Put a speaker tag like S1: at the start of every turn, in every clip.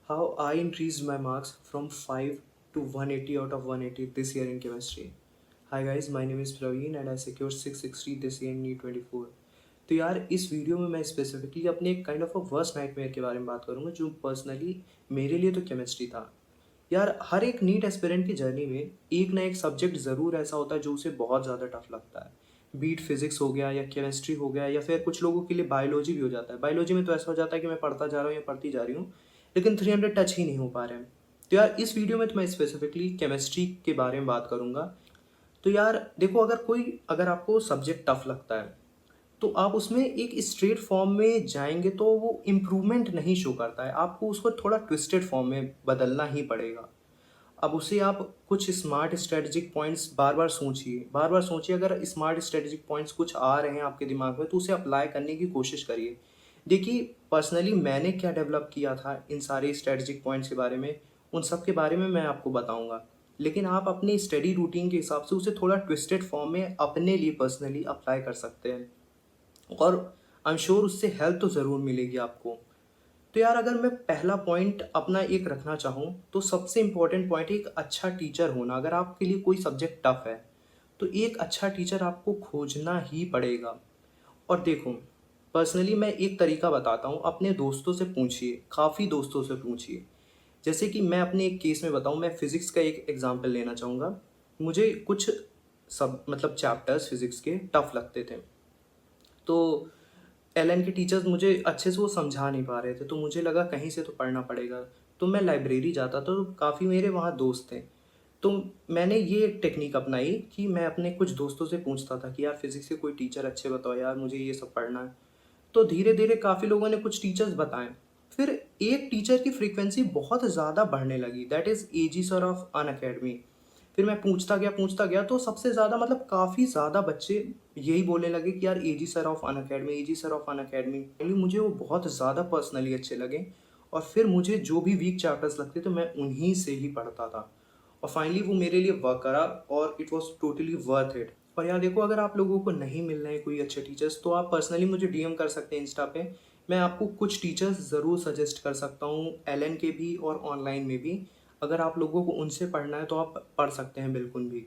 S1: How I increased my marks from 5 to 180 out of 180 this year in chemistry. Hi guys, my name is Praveen and I secured 660 this year in NEET 24. तो यार इस video में मैं specifically अपने एक kind of a worst nightmare के बारे में बात करूंगा जो पर्सनली मेरे लिए तो केमिस्ट्री था। यार हर एक नीट एस्पिरेंट की जर्नी में एक ना एक सब्जेक्ट ज़रूर ऐसा होता है जो उसे बहुत ज़्यादा टफ लगता है। बीट फिजिक्स हो गया या केमिस्ट्री हो गया या फिर कुछ लोगों के लिए बायोलॉजी भी हो जाता है। बायोलॉजी में तो ऐसा हो जाता है कि मैं पढ़ता जा रहा हूँ या पढ़ती जा रही हूँ लेकिन 300 टच ही नहीं हो पा रहे हैं। तो यार इस वीडियो में तो मैं स्पेसिफिकली केमिस्ट्री के बारे में बात करूँगा। तो यार देखो, अगर आपको सब्जेक्ट टफ लगता है तो आप उसमें एक स्ट्रेट फॉर्म में जाएंगे तो वो इम्प्रूवमेंट नहीं शो करता है, आपको उसको थोड़ा ट्विस्टेड फॉर्म में बदलना ही पड़ेगा। अब उसे आप कुछ स्मार्ट स्ट्रेटजिक पॉइंट्स बार बार सोचिए। अगर स्मार्ट स्ट्रेटजिक पॉइंट्स कुछ आ रहे हैं आपके दिमाग में तो उसे अप्लाई करने की कोशिश करिए। देखिए, पर्सनली मैंने क्या डेवलप किया था इन सारे स्ट्रेटजिक पॉइंट्स के बारे में, उन सब के बारे में मैं आपको बताऊंगा। लेकिन आप अपनी स्टडी रूटीन के हिसाब से उसे थोड़ा ट्विस्टेड फॉर्म में अपने लिए पर्सनली अप्लाई कर सकते हैं और आई एम श्योर उससे हेल्प तो ज़रूर मिलेगी आपको। तो यार अगर मैं पहला पॉइंट अपना एक रखना चाहूँ तो सबसे इम्पोर्टेंट पॉइंट एक अच्छा टीचर होना। अगर आपके लिए कोई सब्जेक्ट टफ है तो एक अच्छा टीचर आपको खोजना ही पड़ेगा। और देखो, पर्सनली मैं एक तरीका बताता हूँ, अपने दोस्तों से पूछिए, काफ़ी दोस्तों से पूछिए। जैसे कि मैं अपने एक केस में बताऊँ, मैं फिज़िक्स का एक एग्जांपल लेना चाहूँगा। मुझे कुछ सब मतलब चैप्टर्स फिज़िक्स के टफ लगते थे। तो एलएन के टीचर्स मुझे अच्छे से वो समझा नहीं पा रहे थे तो मुझे लगा कहीं से तो पढ़ना पड़ेगा। तो मैं लाइब्रेरी जाता था तो काफ़ी मेरे वहाँ दोस्त थे। तो मैंने ये टेक्निक अपनाई कि मैं अपने कुछ दोस्तों से पूछता था कि यार फिज़िक्स के कोई टीचर अच्छे बताओ यार, मुझे ये सब पढ़ना है। तो धीरे धीरे काफ़ी लोगों ने कुछ टीचर्स बताएं। फिर एक टीचर की फ्रीक्वेंसी बहुत ज़्यादा बढ़ने लगी, that is AG sir of on academy. फिर मैं पूछता गया तो सबसे ज़्यादा मतलब काफ़ी ज़्यादा बच्चे यही बोलने लगे कि यार AG sir of Unacademy, AG sir of Unacademy. Finally मुझे वो बहुत ज़्यादा पर्सनली अच्छे लगे और फिर मुझे जो भी वीक चैप्टर्स लगते थे मैं उन्हीं से ही पढ़ता था और फाइनली वो मेरे लिए वर्क करा और it was totally worth it. और यार देखो, अगर आप लोगों को नहीं मिल रहे हैं कोई अच्छे टीचर्स तो आप पर्सनली मुझे डीएम कर सकते हैं इंस्टा पे। मैं आपको कुछ टीचर्स ज़रूर सजेस्ट कर सकता हूँ, एलएन के भी और ऑनलाइन में भी। अगर आप लोगों को उनसे पढ़ना है तो आप पढ़ सकते हैं बिल्कुल भी।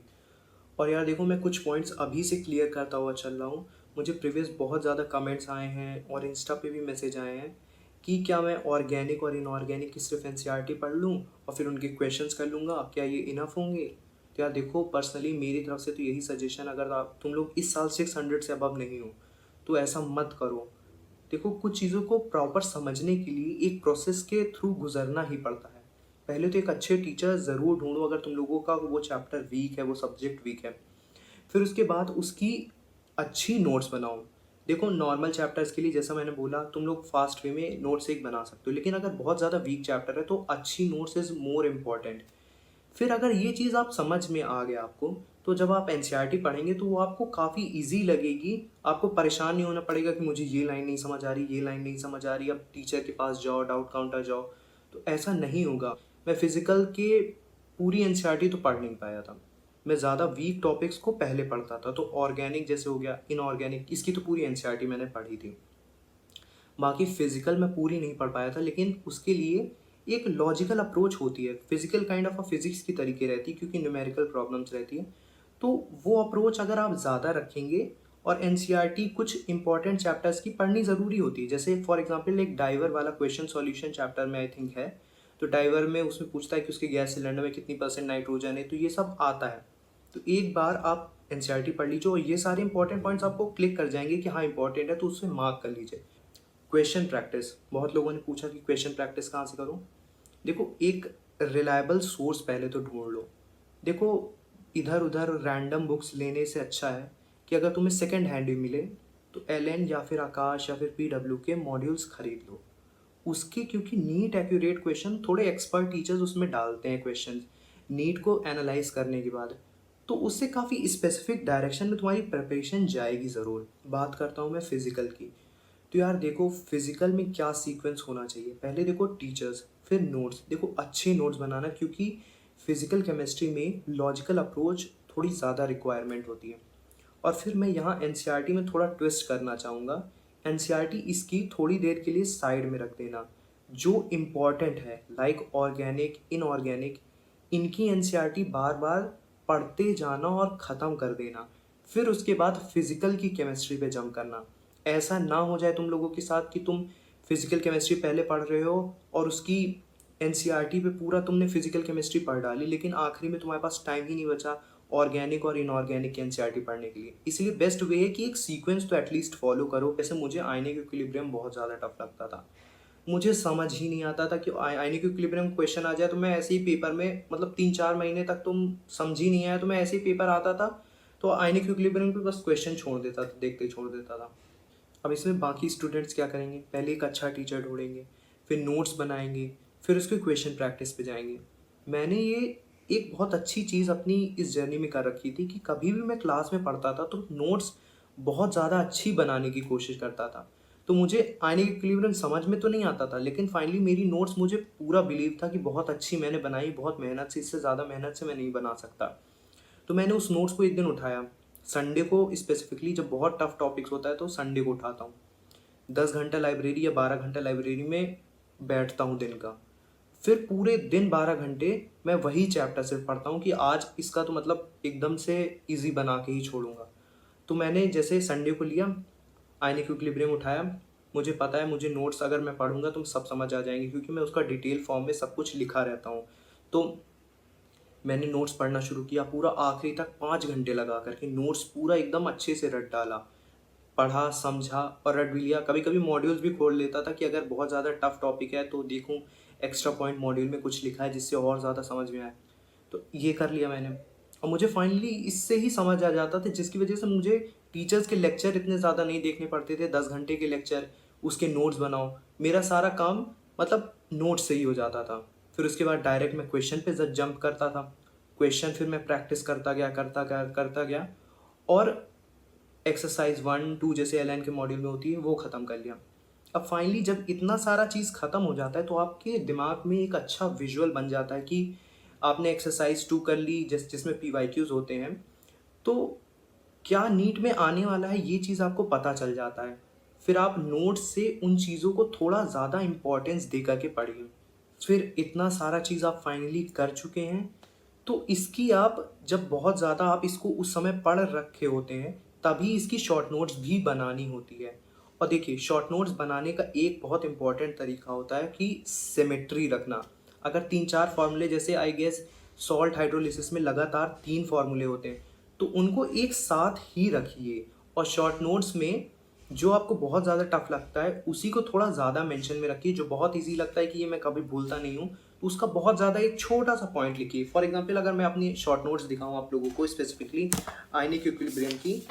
S1: और यार देखो, मैं कुछ पॉइंट्स अभी से क्लियर करता हुआ चल रहा हूँ। मुझे प्रीवियस बहुत ज़्यादा कमेंट्स आए हैं और इंस्टा पे भी मैसेज आए हैं कि क्या मैं ऑर्गेनिक और इनऑर्गेनिक की सिर्फ एनसीईआरटी पढ़ लूँ और फिर उनके क्वेश्चंस कर लूँगा, क्या ये इनफ होंगे। तो यार देखो, पर्सनली मेरी तरफ से तो यही सजेशन, अगर तुम लोग इस साल 600 से अबव नहीं हो तो ऐसा मत करो। देखो, कुछ चीज़ों को प्रॉपर समझने के लिए एक प्रोसेस के थ्रू गुजरना ही पड़ता है। पहले तो एक अच्छे टीचर ज़रूर ढूंढो अगर तुम लोगों का वो चैप्टर वीक है, वो सब्जेक्ट वीक है। फिर उसके बाद उसकी अच्छी नोट्स बनाओ। देखो, नॉर्मल चैप्टर्स के लिए जैसा मैंने बोला तुम लोग फास्ट वे में नोट्स एक बना सकते हो, लेकिन अगर बहुत ज़्यादा वीक चैप्टर है तो अच्छी नोट्स इज़ मोर इम्पॉर्टेंट। फिर अगर ये चीज़ आप समझ में आ गया आपको, तो जब आप एनसीईआरटी पढ़ेंगे तो वो आपको काफ़ी ईजी लगेगी। आपको परेशान नहीं होना पड़ेगा कि मुझे ये लाइन नहीं समझ आ रही, ये लाइन नहीं समझ आ रही, अब टीचर के पास जाओ, डाउट काउंटर जाओ। तो ऐसा नहीं होगा। मैं फिज़िकल के पूरी एनसीईआरटी तो पढ़ नहीं पाया था। मैं ज़्यादा वीक टॉपिक्स को पहले पढ़ता था। तो ऑर्गेनिक जैसे हो गया, इनऑर्गेनिक, इसकी तो पूरी एनसीईआरटी मैंने पढ़ी थी। बाकी फिजिकल मैं पूरी नहीं पढ़ पाया था, लेकिन उसके लिए एक लॉजिकल अप्रोच होती है। Physical kind of a physics की तरीके रहती है क्योंकि न्यूमेरिकल प्रॉब्लम्स रहती है। तो वो अप्रोच अगर आप ज़्यादा रखेंगे और एनसीईआरटी कुछ इंपॉर्टेंट चैप्टर्स की पढ़नी ज़रूरी होती है। जैसे फॉर एग्जांपल एक डाइवर वाला क्वेश्चन सॉल्यूशन चैप्टर में आई थिंक है। तो डाइवर में उसमें पूछता है कि उसके गैस सिलेंडर में कितनी परसेंट नाइट्रोजन है, तो ये सब आता है। तो एक बार आप एनसीईआरटी पढ़ लीजिए और ये सारे इंपॉर्टेंट पॉइंट्स आपको क्लिक कर जाएंगे कि हाँ इंपॉर्टेंट है, तो उससे मार्क कर लीजिए। क्वेश्चन प्रैक्टिस, बहुत लोगों ने पूछा कि क्वेश्चन प्रैक्टिस कहाँ से करूँ। देखो, एक रिलायबल सोर्स पहले तो ढूंढ लो। देखो, इधर उधर रैंडम बुक्स लेने से अच्छा है कि अगर तुम्हें सेकंड हैंड भी मिले तो एलएन या फिर आकाश या फिर पीडब्ल्यू के मॉड्यूल्स खरीद लो। उसके क्योंकि नीट एक्यूरेट क्वेश्चन थोड़े एक्सपर्ट टीचर्स उसमें डालते हैं क्वेश्चन नीट को एनालाइज करने के बाद। तो उससे काफ़ी स्पेसिफिक डायरेक्शन में तुम्हारी प्रिपरेशन जाएगी ज़रूर। बात करता हूँ मैं फिज़िकल की। तो यार देखो, फिजिकल में क्या सीक्वेंस होना चाहिए, पहले देखो टीचर्स, फिर नोट्स। देखो, अच्छे नोट्स बनाना क्योंकि फिजिकल केमिस्ट्री में लॉजिकल अप्रोच थोड़ी ज़्यादा रिक्वायरमेंट होती है। और फिर मैं यहाँ एनसीईआरटी में थोड़ा ट्विस्ट करना चाहूँगा। एनसीईआरटी इसकी थोड़ी देर के लिए साइड में रख देना। जो इम्पॉर्टेंट है लाइक ऑर्गेनिक, इनऑर्गेनिक, इनकी एनसीईआरटी बार बार पढ़ते जाना और ख़त्म कर देना। फिर उसके बाद फिजिकल की केमिस्ट्री पे जंप करना। ऐसा ना हो जाए तुम लोगों के साथ कि तुम फिजिकल केमिस्ट्री पहले पढ़ रहे हो और उसकी एनसीईआरटी पे पूरा तुमने फिजिकल केमिस्ट्री पढ़ डाली, लेकिन आखिरी में तुम्हारे पास टाइम ही नहीं बचा ऑर्गेनिक और इनऑर्गेनिक की एनसीईआरटी पढ़ने के लिए। इसलिए बेस्ट वे है कि एक सीक्वेंस तो एटलीस्ट फॉलो करो। जैसे मुझे आयनिक इक्विलिब्रियम बहुत ज़्यादा टफ लगता था, मुझे समझ ही नहीं आता था कि आयनिक इक्विलिब्रियम क्वेश्चन आ जाए तो मैं ऐसे ही पेपर में, मतलब 3-4 महीने तक तुम समझ ही नहीं आया तो मैं ऐसे ही पेपर आता था तो आयनिक इक्विलिब्रियम पे बस क्वेश्चन छोड़ देता था, देखते ही छोड़ देता था। अब इसमें बाकी स्टूडेंट्स क्या करेंगे, पहले एक अच्छा टीचर ढूंढेंगे, फिर नोट्स बनाएंगे, फिर उसके क्वेश्चन प्रैक्टिस पे जाएंगे। मैंने ये एक बहुत अच्छी चीज़ अपनी इस जर्नी में कर रखी थी कि कभी भी मैं क्लास में पढ़ता था तो नोट्स बहुत ज़्यादा अच्छी बनाने की कोशिश करता था। तो मुझे आयनिक इक्विलिब्रियम समझ में तो नहीं आता था, लेकिन फाइनली मेरी नोट्स, मुझे पूरा बिलीव था कि बहुत अच्छी मैंने बनाई, बहुत मेहनत से, इससे ज़्यादा मेहनत से मैं नहीं बना सकता। तो मैंने उस नोट्स को एक दिन उठाया, संडे को स्पेसिफिकली, जब बहुत टफ टॉपिक्स होता है तो संडे को उठाता हूँ। 10 घंटा लाइब्रेरी या 12 घंटा लाइब्रेरी में बैठता हूँ दिन का। फिर पूरे दिन 12 घंटे मैं वही चैप्टर सिर्फ पढ़ता हूँ कि आज इसका तो मतलब एकदम से इजी बना के ही छोड़ूंगा। तो मैंने जैसे संडे को लिया, आयनिक इक्विलिब्रियम उठाया, मुझे पता है मुझे नोट्स अगर मैं पढ़ूंगा तो सब समझ आ जाएंगे क्योंकि मैं उसका डिटेल फॉर्म में सब कुछ लिखा रहता हूँ। तो मैंने नोट्स पढ़ना शुरू किया, पूरा आखिरी तक 5 घंटे लगा करके नोट्स पूरा एकदम अच्छे से रट डाला, पढ़ा, समझा और रट भी लिया। कभी कभी मॉड्यूल्स भी खोल लेता था कि अगर बहुत ज़्यादा टफ टॉपिक है तो देखूँ एक्स्ट्रा पॉइंट मॉड्यूल में कुछ लिखा है जिससे और ज़्यादा समझ में आए। तो ये कर लिया मैंने और मुझे फाइनली इससे ही समझ आ जाता था, जिसकी वजह से मुझे टीचर्स के लेक्चर इतने ज़्यादा नहीं देखने पड़ते थे। 10 घंटे के लेक्चर, उसके नोट्स बनाओ, मेरा सारा काम मतलब नोट्स से ही हो जाता था। फिर उसके बाद डायरेक्ट मैं क्वेश्चन पे जंप करता था। क्वेश्चन फिर मैं प्रैक्टिस करता गया और एक्सरसाइज 1-2 जैसे एल के मॉड्यूल में होती है वो ख़त्म कर लिया। अब फाइनली जब इतना सारा चीज़ ख़त्म हो जाता है तो आपके दिमाग में एक अच्छा विजुअल बन जाता है कि आपने एक्सरसाइज 2 कर ली, जिसमें PYQs होते हैं, तो क्या नीट में आने वाला है ये चीज़ आपको पता चल जाता है। फिर आप नोट्स से उन चीज़ों को थोड़ा ज़्यादा इम्पोर्टेंस दे करके पढ़िए। फिर इतना सारा चीज़ आप फाइनली कर चुके हैं तो इसकी आप जब बहुत ज़्यादा आप इसको उस समय पढ़ रखे होते हैं तभी इसकी शॉर्ट नोट्स भी बनानी होती है। और देखिए, शॉर्ट नोट्स बनाने का एक बहुत इंपॉर्टेंट तरीका होता है कि सिमेट्री रखना। अगर 3-4 फार्मूले, जैसे आई गेस सॉल्ट हाइड्रोलिसिस में लगातार 3 फार्मूले होते हैं, तो उनको एक साथ ही रखिए और शॉर्ट नोट्स में जो आपको बहुत ज़्यादा टफ लगता है उसी को थोड़ा ज़्यादा मेंशन में रखिए। जो बहुत इजी लगता है कि ये मैं कभी भूलता नहीं हूँ, तो उसका बहुत ज़्यादा एक छोटा सा पॉइंट लिखिए। फॉर एग्जांपल, अगर मैं अपनी शॉर्ट नोट्स दिखाऊँ आप लोगों को स्पेसिफिकली आयनिक इक्विलिब्रियम की,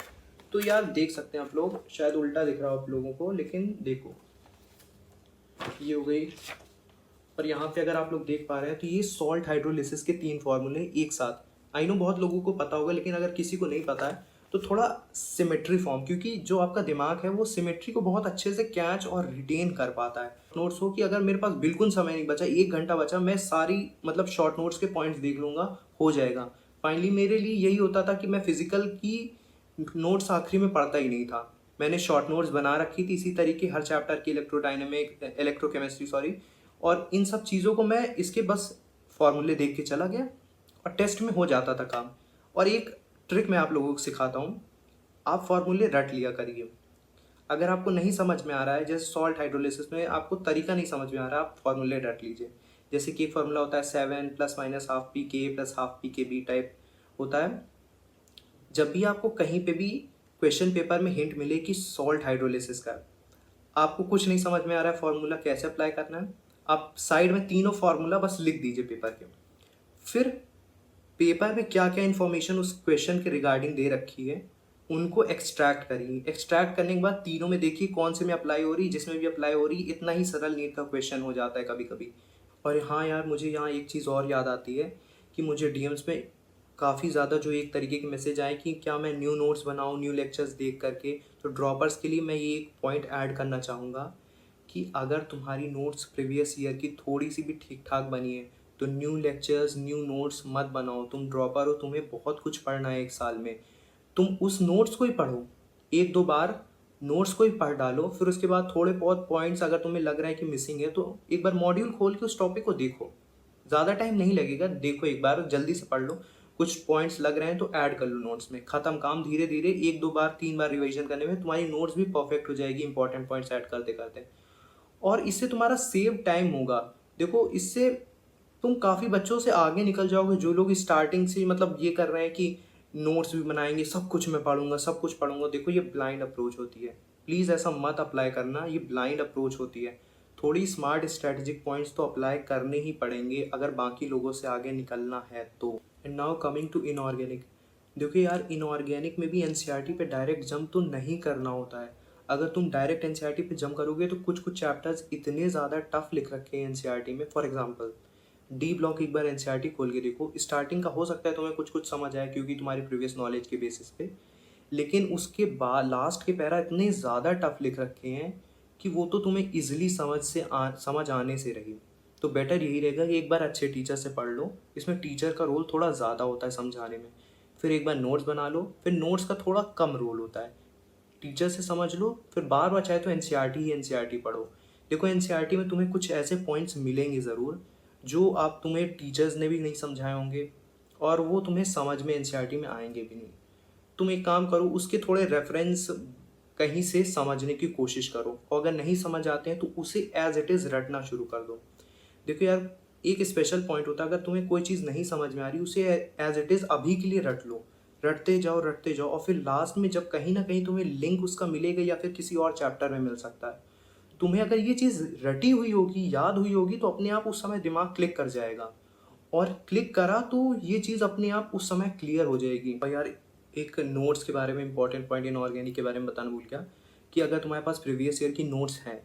S1: तो यार देख सकते हैं आप लोग, शायद उल्टा दिख रहा हो आप लोगों को, लेकिन देखो ये हो गई। और यहाँ पे अगर आप लोग देख पा रहे हैं तो ये सॉल्ट हाइड्रोलिसिस के 3 फॉर्मूले एक साथ। आई नो बहुत लोगों को पता होगा, लेकिन अगर किसी को नहीं पता है तो थोड़ा सिमेट्री फॉर्म, क्योंकि जो आपका दिमाग है वो सिमेट्री को बहुत अच्छे से कैच और रिटेन कर पाता है। नोट्स हो कि अगर मेरे पास बिल्कुल समय नहीं बचा, 1 घंटा बचा, मैं सारी मतलब शॉर्ट नोट्स के पॉइंट्स देख लूँगा, हो जाएगा। फाइनली मेरे लिए यही होता था कि मैं फिजिकल की नोट्स आखिरी में पढ़ता ही नहीं था। मैंने शॉर्ट नोट्स बना रखी थी इसी तरीके हर चैप्टर की, इलेक्ट्रोकेमिस्ट्री सॉरी, और इन सब चीज़ों को मैं इसके बस फॉर्मूले देख के चला गया और टेस्ट में हो जाता था काम। और एक ट्रिक मैं आप लोगों को सिखाता हूँ, आप फॉर्मूले रट लिया करिए। अगर आपको नहीं समझ में आ रहा है, जैसे सॉल्ट हाइड्रोलिसिस में आपको तरीका नहीं समझ में आ रहा, आप फॉर्मूले रट लीजिए। जैसे कि एक फार्मूला होता है 7 + -½ pK + ½ pKb टाइप होता है। जब भी आपको कहीं पे भी क्वेश्चन पेपर में हिंट मिले कि सॉल्ट हाइड्रोलिसिस का, आपको कुछ नहीं समझ में आ रहा है फार्मूला कैसे अप्लाई करना है, आप साइड में तीनों फार्मूला बस लिख दीजिए पेपर के। फिर पेपर में क्या क्या इन्फॉर्मेशन उस क्वेश्चन के रिगार्डिंग दे रखी है उनको एक्सट्रैक्ट करिए। एक्सट्रैक्ट करने के बाद तीनों में देखिए कौन से में अप्लाई हो रही, जिसमें भी अप्लाई हो रही। इतना ही सरल नीट का क्वेश्चन हो जाता है कभी कभी। और हाँ यार, मुझे यहाँ एक चीज़ और याद आती है कि मुझे डीएम्स में काफ़ी ज़्यादा जो एक तरीके के मैसेज आए कि क्या मैं न्यू नोट्स बनाऊँ न्यू लेक्चर्स देख करके। तो ड्रॉपर्स के लिए मैं ये एक पॉइंट ऐड करना चाहूँगा कि अगर तुम्हारी नोट्स प्रीवियस ईयर की थोड़ी सी भी ठीक ठाक बनी है तो न्यू लेक्चर्स न्यू नोट्स मत बनाओ। तुम ड्रॉपर हो, तुम्हें बहुत कुछ पढ़ना है एक साल में, तुम उस नोट्स को ही पढ़ो 1-2 बार। नोट्स को ही पढ़ डालो, फिर उसके बाद थोड़े बहुत पॉइंट्स अगर तुम्हें लग रहा है कि मिसिंग है तो एक बार मॉड्यूल खोल के उस टॉपिक को देखो। ज़्यादा टाइम नहीं लगेगा, देखो एक बार जल्दी से पढ़ लो, कुछ पॉइंट्स लग रहे हैं तो ऐड कर लो नोट्स में, खत्म काम। धीरे धीरे 1 2 बार 3 बार रिवीजन करने में तुम्हारी नोट्स भी परफेक्ट हो जाएगी इंपॉर्टेंट पॉइंट्स ऐड करते करते। और इससे तुम्हारा सेव टाइम होगा। देखो इससे तुम काफ़ी बच्चों से आगे निकल जाओगे जो लोग स्टार्टिंग से मतलब ये कर रहे हैं कि नोट्स भी बनाएंगे, सब कुछ मैं पढ़ूंगा, सब कुछ पढ़ूंगा। देखो ये ब्लाइंड अप्रोच होती है, प्लीज़ ऐसा मत अप्लाई करना, ये ब्लाइंड अप्रोच होती है। थोड़ी स्मार्ट स्ट्रेटेजिक पॉइंट्स तो अप्लाई करने ही पड़ेंगे अगर बाकी लोगों से आगे निकलना है तो। And now coming to inorganic. देखो यार इनऑर्गेनिक में भी एनसीईआरटी पे डायरेक्ट जंप तो नहीं करना होता है। अगर तुम डायरेक्ट एनसीईआरटी पे जंप करोगे तो कुछ कुछ चैप्टर्स इतने ज़्यादा टफ लिख रखे हैं एनसीईआरटी में। फॉर एग्जांपल डी ब्लॉक एक बार एनसीईआरटी खोल के देखो, स्टार्टिंग का हो सकता है तुम्हें कुछ कुछ समझ आए क्योंकि तुम्हारी प्रीवियस नॉलेज के बेसिस पे, लेकिन उसके बाद लास्ट के पैरा इतने ज़्यादा टफ लिख रखे हैं कि वो तो तुम्हें इजीली समझ आने से रही। तो बेटर यही रहेगा कि एक बार अच्छे टीचर से पढ़ लो, इसमें टीचर का रोल थोड़ा ज़्यादा होता है समझाने में। फिर एक बार नोट्स बना लो, फिर नोट्स का थोड़ा कम रोल होता है, टीचर से समझ लो, फिर बार बार चाहे तो एनसीईआरटी ही एनसीईआरटी पढ़ो। देखो एनसीईआरटी में तुम्हें कुछ ऐसे पॉइंट्स मिलेंगे ज़रूर जो आप तुम्हें टीचर्स ने भी नहीं समझाए होंगे और वो तुम्हें समझ में एनसीईआरटी में आएंगे भी नहीं। तुम एक काम करो, उसके थोड़े रेफरेंस कहीं से समझने की कोशिश करो, और अगर नहीं समझ आते हैं तो उसे एज इट इज़ रटना शुरू कर दो। देखो यार एक स्पेशल पॉइंट होता है, अगर तुम्हें कोई चीज़ नहीं समझ में आ रही उसे एज इट इज़ अभी के लिए रट लो, रटते जाओ, और फिर लास्ट में जब कहीं ना कहीं तुम्हें लिंक उसका मिलेगा या फिर किसी और चैप्टर में मिल सकता है, तुम्हें अगर ये चीज़ रटी हुई होगी, याद हुई होगी, तो अपने आप उस समय दिमाग क्लिक कर जाएगा, और क्लिक करा तो ये चीज़ अपने आप उस समय क्लियर हो जाएगी। और यार एक नोट्स के बारे में इंपॉर्टेंट पॉइंट इनऑर्गेनिक के बारे में बताना भूल गया कि अगर तुम्हारे पास प्रीवियस ईयर की नोट्स हैं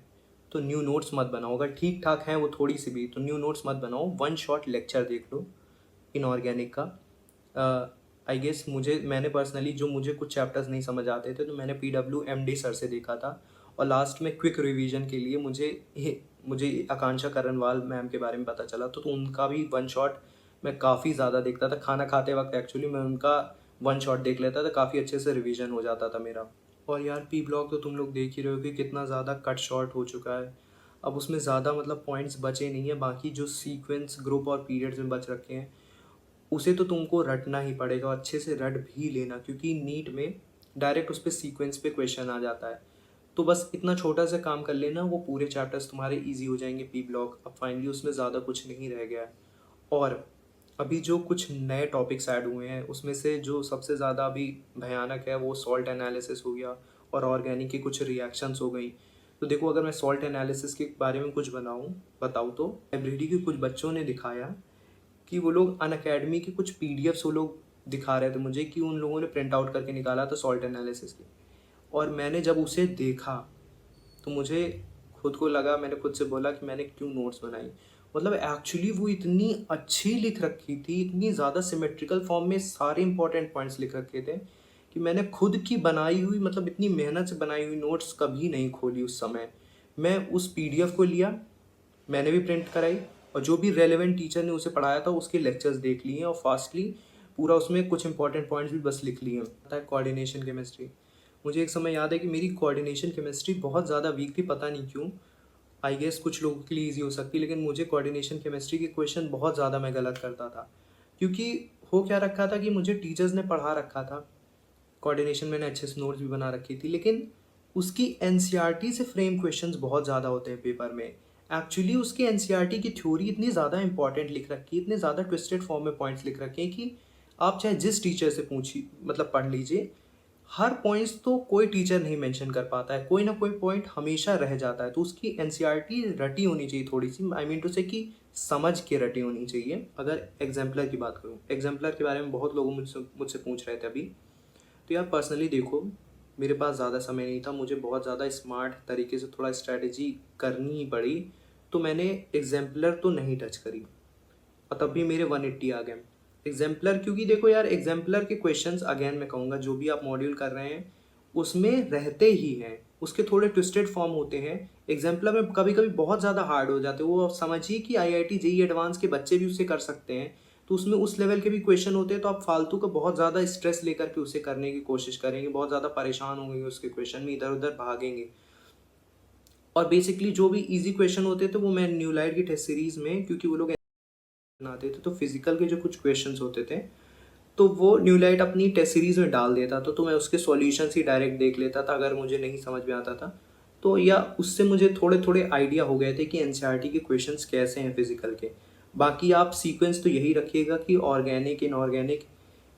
S1: तो न्यू नोट्स मत बनाओ। अगर ठीक ठाक हैं वो थोड़ी सी भी, तो न्यू नोट्स मत बनाओ, वन शॉट लेक्चर देख लो इनऑर्गेनिक का। आई गेस मैंने पर्सनली जो मुझे कुछ चैप्टर्स नहीं समझ आते थे तो मैंने PWMD सर से देखा था, और लास्ट में क्विक रिवीजन के लिए मुझे आकांक्षा करणवाल मैम के बारे में पता चला, तो उनका भी वन शॉट मैं काफ़ी ज़्यादा देखता था। खाना खाते वक्त एक्चुअली मैं उनका वन शॉट देख लेता था, काफ़ी अच्छे से रिवीजन हो जाता था मेरा। और यार पी ब्लॉक तो तुम लोग देख ही रहे हो कि कितना ज़्यादा कट शॉर्ट हो चुका है, अब उसमें ज़्यादा मतलब पॉइंट्स बचे नहीं है। बाकी जो सीक्वेंस ग्रुप और पीरियड्स में बच रखे हैं उसे तो तुमको रटना ही पड़ेगा, और अच्छे से रट भी लेना, क्योंकि नीट में डायरेक्ट उस पर सीक्वेंस पे क्वेश्चन आ जाता है। तो बस इतना छोटा सा काम कर लेना, वो पूरे चैप्टर्स तुम्हारे इजी हो जाएंगे पी ब्लॉक। अब फाइनली उसमें ज़्यादा कुछ नहीं रह गया है। और अभी जो कुछ नए टॉपिक्स ऐड हुए हैं उसमें से जो सबसे ज़्यादा अभी भयानक है वो सॉल्ट एनालिसिस हो गया, और ऑर्गेनिक की कुछ रिएक्शंस हो गई। तो देखो अगर मैं सॉल्ट एनालिसिस के बारे में कुछ बताऊँ तो लाइब्रेरी के कुछ बच्चों ने दिखाया कि वो लोग अनअकैडमी की कुछ पीडीएफ्स वो लोग दिखा रहे थे मुझे कि उन लोगों ने प्रिंट आउट करके निकाला था सॉल्ट एनालिसिस की। और मैंने जब उसे देखा तो मुझे खुद को लगा, मैंने खुद से बोला कि मैंने क्यों नोट्स बनाई। मतलब एक्चुअली वो इतनी अच्छी लिख रखी थी, इतनी ज़्यादा सिमेट्रिकल फॉर्म में सारे इंपॉर्टेंट पॉइंट्स लिख रखे थे कि मैंने खुद की बनाई हुई, मतलब इतनी मेहनत से बनाई हुई नोट्स कभी नहीं खोली उस समय। मैं उस पीडीएफ को लिया, मैंने भी प्रिंट कराई, और जो भी रेलेवेंट टीचर ने उसे पढ़ाया था उसके लेक्चर्स देख लिए और फास्टली पूरा उसमें कुछ इंपॉर्टेंट पॉइंट्स भी बस लिख लिए। पता है कोऑर्डिनेशन केमिस्ट्री, मुझे एक समय याद है कि मेरी कोऑर्डिनेशन केमिस्ट्री बहुत ज़्यादा वीक थी, पता नहीं क्यों। आई गेस कुछ लोगों के लिए ईजी हो सकती, लेकिन मुझे कोऑर्डिनेशन केमिस्ट्री के क्वेश्चन बहुत ज़्यादा मैं गलत करता था, क्योंकि हो क्या रखा था कि मुझे टीचर्स ने पढ़ा रखा था, कोऑर्डिनेशन मैंने अच्छे से नोट्स भी बना रखी थी, लेकिन उसकी एनसीईआरटी से फ्रेम क्वेश्चंस बहुत ज़्यादा होते हैं पेपर में। एक्चुअली उसकी एनसीईआरटी की थ्योरी इतनी ज़्यादा इंपॉर्टेंट लिख रखी है, इतने ज़्यादा ट्विस्टेड फॉर्म में पॉइंट्स लिख रखे हैं कि आप चाहे जिस टीचर से पूछिए, मतलब पढ़ लीजिए, हर पॉइंट्स तो कोई टीचर नहीं मेंशन कर पाता है, कोई ना कोई पॉइंट हमेशा रह जाता है। तो उसकी एनसीईआरटी रटी होनी चाहिए थोड़ी सी, आई मीन टू से कि समझ के रटी होनी चाहिए। अगर एग्जाम्पलर की बात करूँ, एग्जाम्पलर के बारे में बहुत लोग मुझसे पूछ रहे थे अभी। तो यार पर्सनली देखो, मेरे पास ज़्यादा समय नहीं था, मुझे बहुत ज़्यादा स्मार्ट तरीके से थोड़ा स्ट्रैटेजी करनी ही पड़ी, तो मैंने एग्जाम्पलर तो नहीं टच करी, और तब भी मेरे 180 आ गए एग्जाम्पलर। क्योंकि देखो यार एग्जाम्पलर के क्वेश्चंस अगेन मैं कहूँगा जो भी आप मॉड्यूल कर रहे हैं उसमें रहते ही हैं, उसके थोड़े ट्विस्टेड फॉर्म होते हैं। एग्जाम्पलर में कभी कभी बहुत ज़्यादा हार्ड हो जाते हैं, वो आप समझिए कि IIT JEE एडवांस के बच्चे भी उसे कर सकते हैं, तो उसमें उस लेवल के भी क्वेश्चन होते हैं, तो आप फालतू का बहुत ज़्यादा स्ट्रेस लेकर के उसे करने की कोशिश करेंगे, बहुत ज़्यादा परेशान होंगे उसके क्वेश्चन में, इधर उधर भागेंगे। और बेसिकली जो भी इजी क्वेश्चन होते थे वो मैं न्यू लाइट की टेस्ट सीरीज़ में, क्योंकि वो लोग बनाते थे, तो फिजिकल के जो कुछ क्वेश्चंस होते थे तो वो न्यू लाइट अपनी टेस्ट सीरीज़ में डाल देता था, तो मैं उसके सॉल्यूशंस ही डायरेक्ट देख लेता था अगर मुझे नहीं समझ में आता था तो, या उससे मुझे थोड़े थोड़े आइडिया हो गए थे कि एनसीईआरटी के क्वेश्चंस कैसे हैं फिजिकल के। बाकी आप सीक्वेंस तो यही रखिएगा कि ऑर्गेनिक इनऑर्गेनिक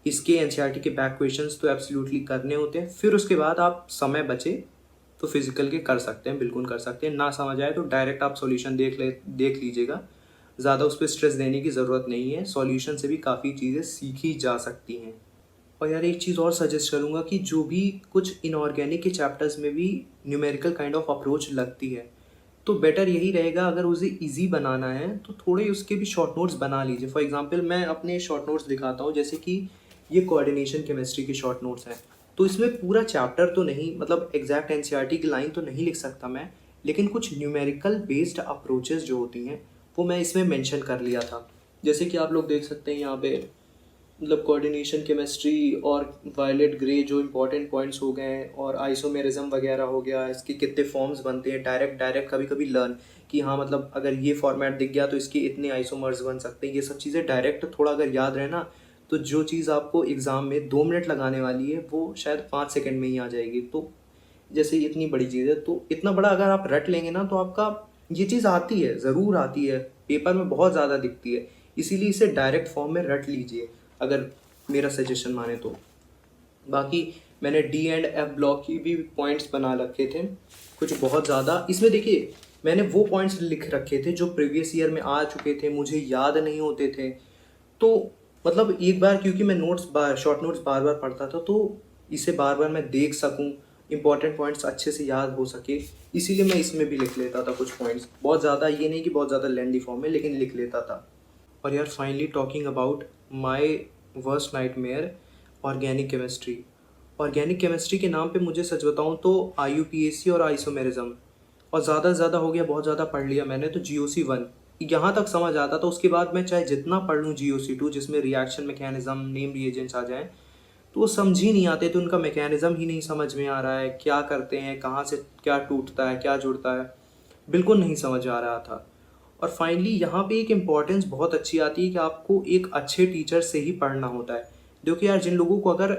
S1: इसके एनसीईआरटी के बैक क्वेश्चंस तो एब्सोल्युटली करने होते हैं, फिर उसके बाद आप समय बचे तो फिजिकल के कर सकते हैं, बिल्कुल कर सकते हैं। ना समझ आए तो डायरेक्ट आप सॉल्यूशन देख लीजिएगा, ज़्यादा उस पर स्ट्रेस देने की ज़रूरत नहीं है, सॉल्यूशन से भी काफ़ी चीज़ें सीखी जा सकती हैं। और यार एक चीज़ और सजेस्ट करूँगा कि जो भी कुछ इनऑर्गेनिक के चैप्टर्स में भी न्यूमेरिकल काइंड ऑफ अप्रोच लगती है, तो बेटर यही रहेगा अगर उसे ईज़ी बनाना है तो थोड़े उसके भी शॉर्ट नोट्स बना लीजिए। फॉर एग्जांपल मैं अपने शॉर्ट नोट्स दिखाता हूँ, जैसे कि ये कोऑर्डिनेशन केमिस्ट्री के शॉर्ट नोट्स हैं, तो इसमें पूरा चैप्टर तो नहीं, मतलब एग्जैक्ट एनसीईआरटी की लाइन तो नहीं लिख सकता मैं, लेकिन कुछ न्यूमेरिकल बेस्ड अप्रोचेस जो होती हैं वो मैं इसमें मेंशन कर लिया था। जैसे कि आप लोग देख सकते हैं यहाँ पे, मतलब कोऑर्डिनेशन केमिस्ट्री और वायलेट ग्रे जो इंपॉर्टेंट पॉइंट्स हो गए, और आइसोमेरिज्म वगैरह हो गया, इसके कितने फॉर्म्स बनते हैं, डायरेक्ट डायरेक्ट कभी कभी लर्न कि हाँ मतलब अगर ये फॉर्मेट दिख गया तो इसके इतने आइसोमर्स बन सकते हैं, ये सब चीज़ें डायरेक्ट थोड़ा अगर याद रहे ना, तो जो चीज़ आपको एग्ज़ाम में 2 मिनट लगाने वाली है वो शायद 5 सेकेंड में ही आ जाएगी। तो जैसे इतनी बड़ी चीज़ है, तो इतना बड़ा अगर आप रट लेंगे ना तो आपका ये चीज़ आती है, ज़रूर आती है, पेपर में बहुत ज़्यादा दिखती है, इसीलिए इसे डायरेक्ट फॉर्म में रट लीजिए अगर मेरा सजेशन माने तो। बाकी मैंने डी एंड एफ ब्लॉक की भी पॉइंट्स बना रखे थे कुछ बहुत ज़्यादा। इसमें देखिए मैंने वो पॉइंट्स लिख रखे थे जो प्रीवियस ईयर में आ चुके थे, मुझे याद नहीं होते थे, तो मतलब एक बार क्योंकि मैं शॉर्ट नोट्स बार बार पढ़ता था तो इसे बार बार मैं देख सकूं, इंपॉर्टेंट पॉइंट्स अच्छे से याद हो सके, इसीलिए मैं इसमें भी लिख लेता था कुछ पॉइंट्स, बहुत ज़्यादा ये नहीं कि बहुत ज़्यादा लेंदी फॉर्म में, लेकिन लिख लेता था। और यार finally talking about my worst nightmare, organic chemistry. Organic chemistry के नाम पे मुझे सच बताऊं तो आईयूपीएसी और आइसोमेरिज्म, और ज़्यादा से ज़्यादा हो गया, बहुत ज़्यादा पढ़ लिया मैंने, तो GOC1 यहाँ तक समझ आता था। उसके बाद मैं चाहे जितना पढ़ लूँ GOC2 जिसमें रिएक्शन मैकेनिज्म नेम रिएजेंट्स आ जाएँ, तो वो समझ ही नहीं आते थे, उनका मैकेनिज्म ही नहीं समझ में आ रहा है, क्या करते हैं, कहाँ से क्या टूटता है, क्या जुड़ता है, बिल्कुल नहीं समझ आ रहा था। और फाइनली यहाँ पे एक इम्पॉर्टेंस बहुत अच्छी आती है कि आपको एक अच्छे टीचर से ही पढ़ना होता है। देखिए यार, जिन लोगों को अगर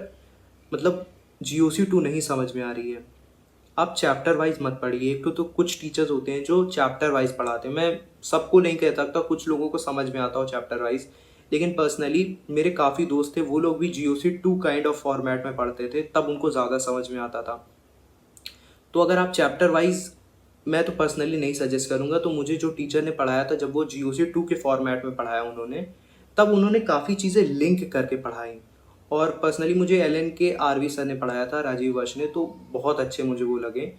S1: मतलब GOC2 नहीं समझ में आ रही है, आप चैप्टर वाइज मत पढ़िए। एक तो कुछ टीचर्स होते हैं जो चैप्टर वाइज पढ़ाते हैं, मैं सबको नहीं कह सकता, कुछ लोगों को समझ में आता हो चैप्टर वाइज, लेकिन पर्सनली मेरे काफ़ी दोस्त थे, वो लोग भी GOC2 काइंड ऑफ फॉर्मेट में पढ़ते थे, तब उनको ज़्यादा समझ में आता था। तो अगर आप चैप्टर वाइज, मैं तो पर्सनली नहीं सजेस्ट करूँगा, तो मुझे जो टीचर ने पढ़ाया था, जब वो GOC2 के फॉर्मेट में पढ़ाया उन्होंने, तब उन्होंने काफ़ी चीज़ें लिंक करके पढ़ाई। और पर्सनली मुझे LN के RV सर ने पढ़ाया था, राजीव वश ने, तो बहुत अच्छे मुझे वो लगे।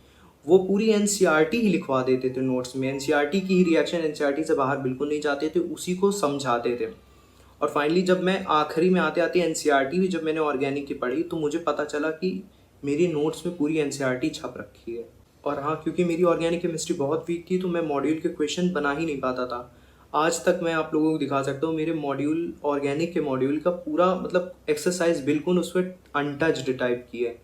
S1: वो पूरी NCERT ही लिखवा देते थे नोट्स में, NCERT की ही रिएक्शन, NCERT से बाहर बिल्कुल नहीं जाते थे, उसी को समझाते थे। और फाइनली जब मैं आखिरी में आते आते NCERT भी जब मैंने ऑर्गेनिक की पढ़ी, तो मुझे पता चला कि मेरी नोट्स में पूरी NCERT छप रखी है। और हाँ, क्योंकि मेरी ऑर्गेनिक केमिस्ट्री बहुत वीक थी तो मैं मॉड्यूल के क्वेश्चन बना ही नहीं पाता था। आज तक मैं आप लोगों को दिखा सकता हूँ, मेरे मॉड्यूल, ऑर्गेनिक के मॉड्यूल का पूरा मतलब एक्सरसाइज बिल्कुल उस पर अनटच्ड टाइप की है।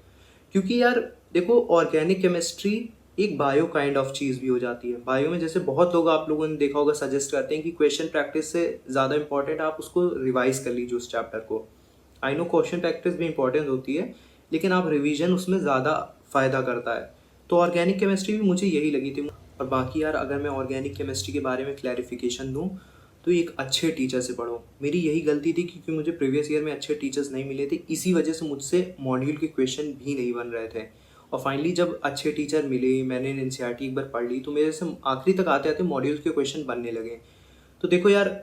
S1: क्योंकि यार देखो, ऑर्गेनिक केमिस्ट्री एक बायो काइंड ऑफ चीज़ भी हो जाती है। बायो में जैसे बहुत लोग, आप लोगों ने देखा होगा, सजेस्ट करते हैं कि क्वेश्चन प्रैक्टिस से ज़्यादा इंपॉर्टेंट आप उसको रिवाइज कर लीजिए उस चैप्टर को। आई नो क्वेश्चन प्रैक्टिस भी इंपॉर्टेंट होती है, लेकिन आप रिवीजन उसमें ज़्यादा फ़ायदा करता है। तो ऑर्गेनिक केमिस्ट्री भी मुझे यही लगी थी। और बाकी यार, अगर मैं ऑर्गेनिक केमिस्ट्री के बारे में क्लैरिफिकेशन दूँ तो एक अच्छे टीचर से पढ़ो। मेरी यही गलती थी, क्योंकि मुझे प्रीवियस ईयर में अच्छे टीचर्स नहीं मिले थे, इसी वजह से मुझसे मॉड्यूल के क्वेश्चन भी नहीं बन रहे थे। और फाइनली जब अच्छे टीचर मिले, मैंने NCERT एक बार पढ़ ली, तो मेरे से आखिरी तक आते आते मॉड्यूल के क्वेश्चन बनने लगे। तो देखो यार,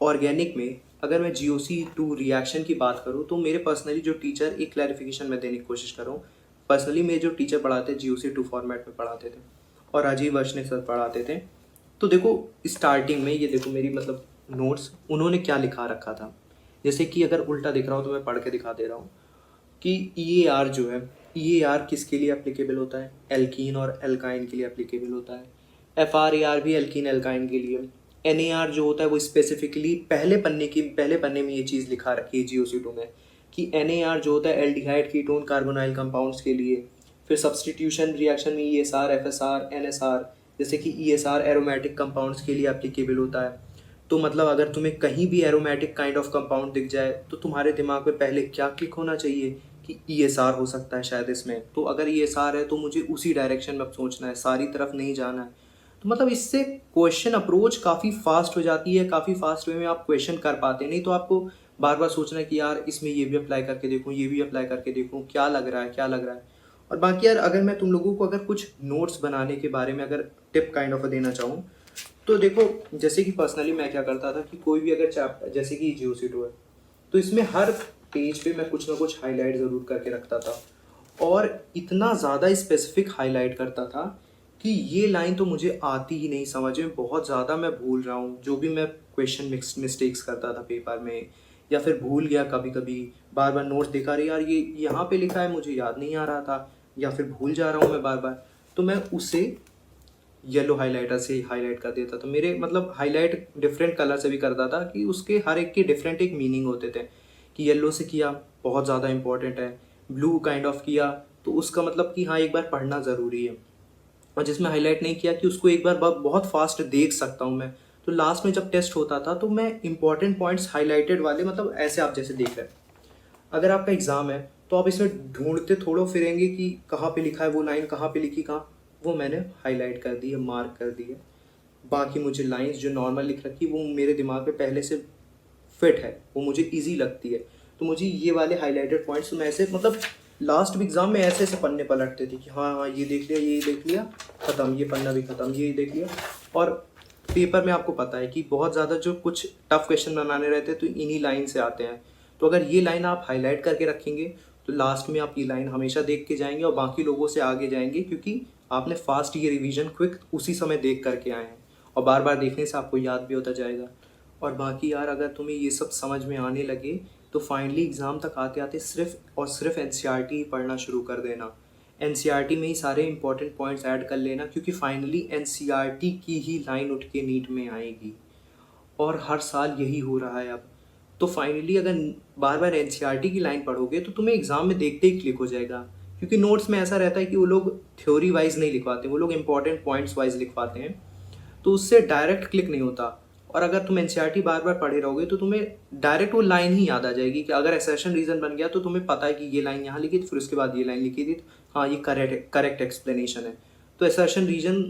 S1: ऑर्गेनिक में अगर मैं GOC2 रिएक्शन की बात करूँ, तो मेरे पर्सनली जो टीचर, एक क्लैरिफिकेशन मैं देने की कोशिश कर रहा हूँ, पर्सनली मेरे जो टीचर पढ़ाते GOC2 फॉर्मेट में पढ़ाते थे, और राजीव वैष्णव सर पढ़ाते थे। तो देखो स्टार्टिंग में ये देखो मेरी मतलब नोट्स, उन्होंने क्या लिखा रखा था, जैसे कि अगर उल्टा दिख रहा हो तो मैं पढ़ के दिखा दे रहा हूँ कि EAR जो है, EAR किसके लिए एप्लीकेबल होता है, एल्कीन और एल्काइन के लिए एप्लीकेबल होता है। FRAR भी एल्कीन एल्काइन के लिए। NAR जो होता है वो स्पेसिफिकली पहले पन्ने में ये चीज़ लिखा रखी है GOC2 में कि NAR जो होता है एल्डिहाइड कीटोन कार्बोनाइल कंपाउंड्स के लिए। फिर सब्सटीट्यूशन रिएक्शन में ESR, FSR, NSR, जैसे कि ESR एरोमेटिक कंपाउंड्स के लिए एप्लीकेबल होता है। तो मतलब अगर तुम्हें कहीं भी एरोमेटिक काइंड ऑफ कंपाउंड दिख जाए तो तुम्हारे दिमाग में पहले क्या क्लिक होना चाहिए कि ESR हो सकता है शायद इसमें। तो अगर ESR है तो मुझे उसी डायरेक्शन में अब सोचना है, सारी तरफ नहीं जाना है। तो मतलब इससे क्वेश्चन अप्रोच काफ़ी फास्ट हो जाती है, काफ़ी फास्ट वे में आप क्वेश्चन कर पाते हैं। नहीं तो आपको बार बार सोचना है कि यार इसमें ये भी अप्लाई करके देखूँ, ये भी अप्लाई करके देखूँ, क्या लग रहा है, क्या लग रहा है। और बाकी यार अगर मैं तुम लोगों को अगर कुछ नोट्स बनाने के बारे में अगर टिप काइंड ऑफ देना चाहूँ तो देखो, जैसे कि पर्सनली मैं क्या करता था कि कोई भी अगर चैप्टर, जैसे कि GOC2 है, तो इसमें हर पेज पे मैं कुछ ना कुछ हाईलाइट ज़रूर करके रखता था। और इतना ज़्यादा स्पेसिफिक हाईलाइट करता था कि ये लाइन तो मुझे आती ही नहीं समझ में, बहुत ज़्यादा मैं भूल रहा हूँ। जो भी मैं क्वेश्चन मिस्टेक्स करता था पेपर में, या फिर भूल गया कभी कभी, बार बार नोट्स देखा, रहे यार ये यहाँ पे लिखा है मुझे याद नहीं आ रहा था, या फिर भूल जा रहा हूँ मैं बार बार, तो मैं उसे येलो हाइलाइटर से हाईलाइट कर देता था। मेरे मतलब हाईलाइट डिफरेंट कलर से भी करता था कि उसके हर एक के डिफरेंट एक मीनिंग होते थे। कि येलो से किया बहुत ज़्यादा इंपॉर्टेंट है, ब्लू काइंड ऑफ किया तो उसका मतलब कि हाँ एक बार पढ़ना ज़रूरी है, और जिसमें हाईलाइट नहीं किया कि उसको एक बार बहुत फास्ट देख सकता हूँ मैं। तो लास्ट में जब टेस्ट होता था तो मैं इंपॉर्टेंट पॉइंट्स हाईलाइटेड वाले, मतलब ऐसे आप जैसे देख रहे हैं, अगर आपका एग्ज़ाम है तो आप इसमें ढूंढते थोड़ा फिरेंगे कि कहाँ पे लिखा है वो लाइन, कहाँ पे लिखी कहाँ, वो मैंने हाईलाइट कर दी है, मार्क कर दी है। बाकी मुझे लाइंस जो नॉर्मल लिख रखी वो मेरे दिमाग में पहले से फिट है, वो मुझे इजी लगती है। तो मुझे ये वाले हाईलाइटेड पॉइंट्स मैं ऐसे मतलब लास्ट एग्जाम में ऐसे ऐसे पन्ने पलटते थे कि हाँ हाँ ये देख लिया, ये देख लिया, ख़त्म, ये पन्ना भी ख़त्म, ये देख लिया। और पेपर में आपको पता है कि बहुत ज़्यादा जो कुछ टफ क्वेश्चन बनाने रहते हैं तो इन्हीं लाइन से आते हैं। तो अगर ये लाइन आप हाईलाइट करके रखेंगे तो लास्ट में आप ये लाइन हमेशा देख के जाएंगे और बाकी लोगों से आगे जाएंगे, क्योंकि आपने फास्ट ये रिवीजन क्विक उसी समय देख करके आए हैं, और बार बार देखने से आपको याद भी होता जाएगा। और बाकी यार अगर तुम्हें ये सब समझ में आने लगे तो फाइनली एग्ज़ाम तक आते आते सिर्फ और सिर्फ NCERT ही पढ़ना शुरू कर देना। NCERT में ही सारे इंपॉर्टेंट पॉइंट्स ऐड कर लेना, क्योंकि फाइनली NCERT की ही लाइन उठ के नीट में आएगी, और हर साल यही हो रहा है अब। तो फाइनली अगर बार बार NCERT की लाइन पढ़ोगे तो तुम्हें एग्ज़ाम में देखते ही क्लिक हो जाएगा, क्योंकि नोट्स में ऐसा रहता है कि वो लोग थ्योरी वाइज नहीं लिखवाते, वो लोग इंपॉर्टेंट पॉइंट्स वाइज लिखवाते हैं, तो उससे डायरेक्ट क्लिक नहीं होता। और अगर तुम NCERT बार बार पढ़े रहोगे तो तुम्हें डायरेक्ट वो लाइन ही याद आ जाएगी कि अगर एसेशन रीजन बन गया तो तुम्हें पता है कि ये लाइन यहाँ लिखी थी, फिर उसके बाद ये लाइन लिखी थी, तो हाँ ये करेक्ट एक्सप्लेनेशन है। तो एसेशन रीजन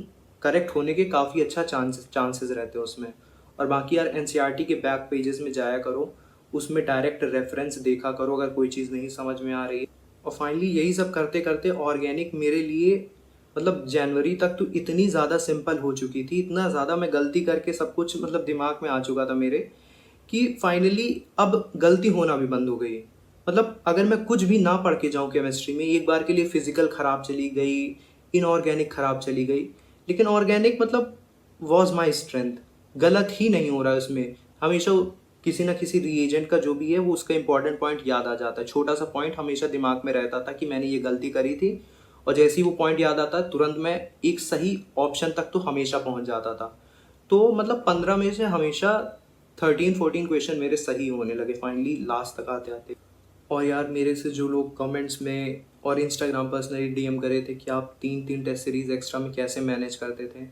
S1: करेक्ट होने के काफ़ी अच्छा चांसेस रहते हैं उसमें। और बाकी यार NCERT के बैक पेजेस में जाया करो, उसमें डायरेक्ट रेफरेंस देखा करो अगर कोई चीज़ नहीं समझ में आ रही है। और फाइनली यही सब करते करते ऑर्गेनिक मेरे लिए मतलब जनवरी तक तो इतनी ज़्यादा सिंपल हो चुकी थी, इतना ज़्यादा मैं गलती करके सब कुछ मतलब दिमाग में आ चुका था मेरे, कि फाइनली अब गलती होना भी बंद हो गई। मतलब अगर मैं कुछ भी ना पढ़ के जाऊँ केमिस्ट्री में, एक बार के लिए फिजिकल ख़राब चली गई, इनऑर्गेनिक ख़राब चली गई, लेकिन ऑर्गेनिक मतलब वॉज माई स्ट्रेंथ, गलत ही नहीं हो रहा है उसमें। हमेशा किसी ना किसी रिएजेंट का जो भी है वो उसका इंपॉर्टेंट पॉइंट याद आ जाता है, छोटा सा पॉइंट हमेशा दिमाग में रहता था कि मैंने ये गलती करी थी, और जैसे ही वो पॉइंट याद आता है तुरंत मैं एक सही ऑप्शन तक तो हमेशा पहुंच जाता था। तो मतलब 15 में से हमेशा 13-14 क्वेश्चन मेरे सही होने लगे फाइनली लास्ट तक आते आते। और यार मेरे से जो लोग कमेंट्स में और इंस्टाग्राम पर्सनली DM करे थे कि आप 3-3 टेस्ट सीरीज़ एक्स्ट्रा में कैसे मैनेज करते थे,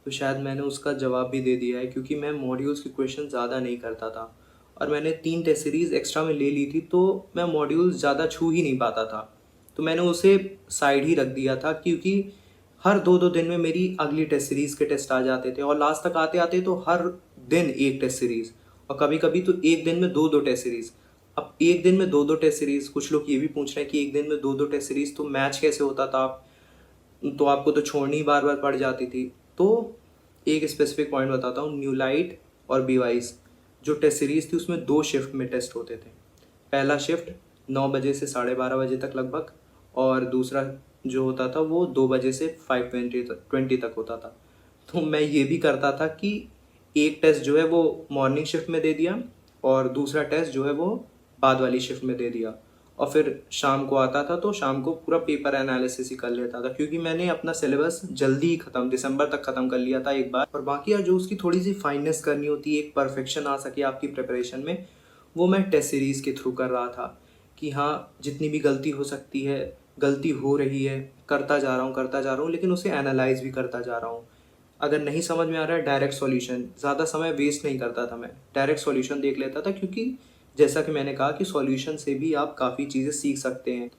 S1: तो शायद मैंने उसका जवाब भी दे दिया है, क्योंकि मैं मॉड्यूल्स के क्वेश्चन ज़्यादा नहीं करता था, और मैंने 3 टेस्ट सीरीज़ एक्स्ट्रा में ले ली थी तो मैं मॉड्यूल्स ज़्यादा छू ही नहीं पाता था। तो मैंने उसे साइड ही रख दिया था, क्योंकि हर 2-2 दिन में मेरी अगली टेस्ट सीरीज़ के टेस्ट आ जाते थे, और लास्ट तक आते आते तो हर दिन एक टेस्ट सीरीज़, और कभी कभी तो एक दिन में 2-2 टेस्ट सीरीज़। अब एक दिन में 2-2 टेस्ट सीरीज़, कुछ लोग ये भी पूछ रहे हैं कि एक दिन में 2-2 टेस्ट सीरीज़ तो मैच कैसे होता था, आप तो आपको तो छोड़नी बार बार पड़ जाती थी। तो एक स्पेसिफिक पॉइंट बताता हूँ, न्यूलाइट और BYS जो टेस्ट सीरीज़ थी उसमें 2 शिफ्ट में टेस्ट होते थे। पहला शिफ्ट 9 बजे से 12:30 बजे तक लगभग, और दूसरा जो होता था वो 2 बजे से 5:20 तक होता था। तो मैं ये भी करता था कि एक टेस्ट जो है वो मॉर्निंग शिफ्ट में दे दिया, और दूसरा टेस्ट जो है वो बाद वाली शिफ्ट में दे दिया, और फिर शाम को आता था तो शाम को पूरा पेपर एनालिसिस ही कर लेता था, क्योंकि मैंने अपना सिलेबस जल्दी ही ख़त्म, दिसंबर तक ख़त्म कर लिया था एक बार। और बाकी यार जो उसकी थोड़ी सी फाइननेस करनी होती है, एक परफेक्शन आ सके आपकी प्रिपरेशन में, वो मैं टेस्ट सीरीज़ के थ्रू कर रहा था कि हाँ जितनी भी गलती हो सकती है, गलती हो रही है, करता जा रहा हूँ, लेकिन उसे एनालाइज भी करता जा रहा हूँ। अगर नहीं समझ में आ रहा है, डायरेक्ट सॉल्यूशन, ज़्यादा समय वेस्ट नहीं करता था मैं, डायरेक्ट सॉल्यूशन देख लेता था, क्योंकि जैसा कि मैंने कहा कि सॉल्यूशन से भी आप काफ़ी चीज़ें सीख सकते हैं।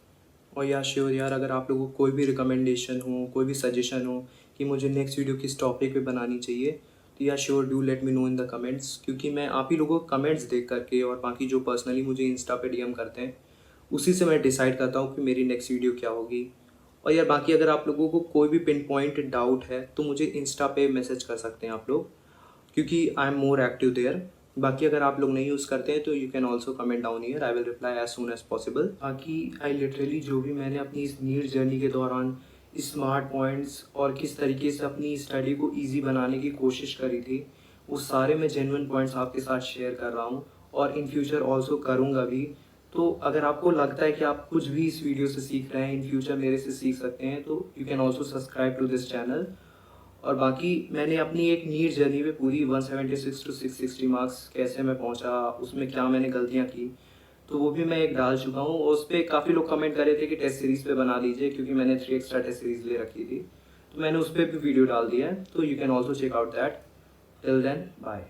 S1: और यार श्योर यार, अगर आप लोगों को कोई भी रिकमेंडेशन हो, कोई भी सजेशन हो कि मुझे नेक्स्ट वीडियो किस टॉपिक पे बनानी चाहिए, तो यार sure do let me know in the comments, क्योंकि मैं आप ही लोगों के कमेंट्स देख करके और बाकी जो पर्सनली मुझे इंस्टा पे डीएम करते हैं, उसी से मैं डिसाइड करता हूँ कि मेरी नेक्स्ट वीडियो क्या होगी। और यार बाकी अगर आप लोगों को कोई भी पिन पॉइंट डाउट है तो मुझे इंस्टा पे मैसेज कर सकते हैं आप लोग, क्योंकि I am more active there. बाकी अगर आप लोग नहीं यूज़ करते हैं तो you can also comment down here, I will reply as soon as possible. बाकी आई लिटरली जो भी मैंने अपनी इस नीट जर्नी के दौरान स्मार्ट पॉइंट्स और किस तरीके से अपनी स्टडी को ईजी बनाने की कोशिश करी थी, वो सारे मैं जेन्युइन पॉइंट्स आपके साथ शेयर कर रहा हूँ और इन फ्यूचर ऑल्सो करूँगा भी। तो अगर आपको लगता है कि आप कुछ भी इस वीडियो से सीख रहे हैं, इन फ्यूचर मेरे से सीख सकते हैं, तो you can also subscribe to this channel. और बाकी मैंने अपनी एक नीट जर्नी में पूरी 176 टू 660 मार्क्स कैसे मैं पहुंचा, उसमें क्या मैंने गलतियां की, तो वो भी मैं एक डाल चुका हूँ। और उस पर काफ़ी लोग कमेंट कर रहे थे कि टेस्ट सीरीज़ पे बना दीजिए, क्योंकि मैंने 3 एक्स्ट्रा टेस्ट सीरीज़ ले रखी थी, तो मैंने उस पर भी वीडियो डाल दिया है, तो you can also check out that. Till then bye.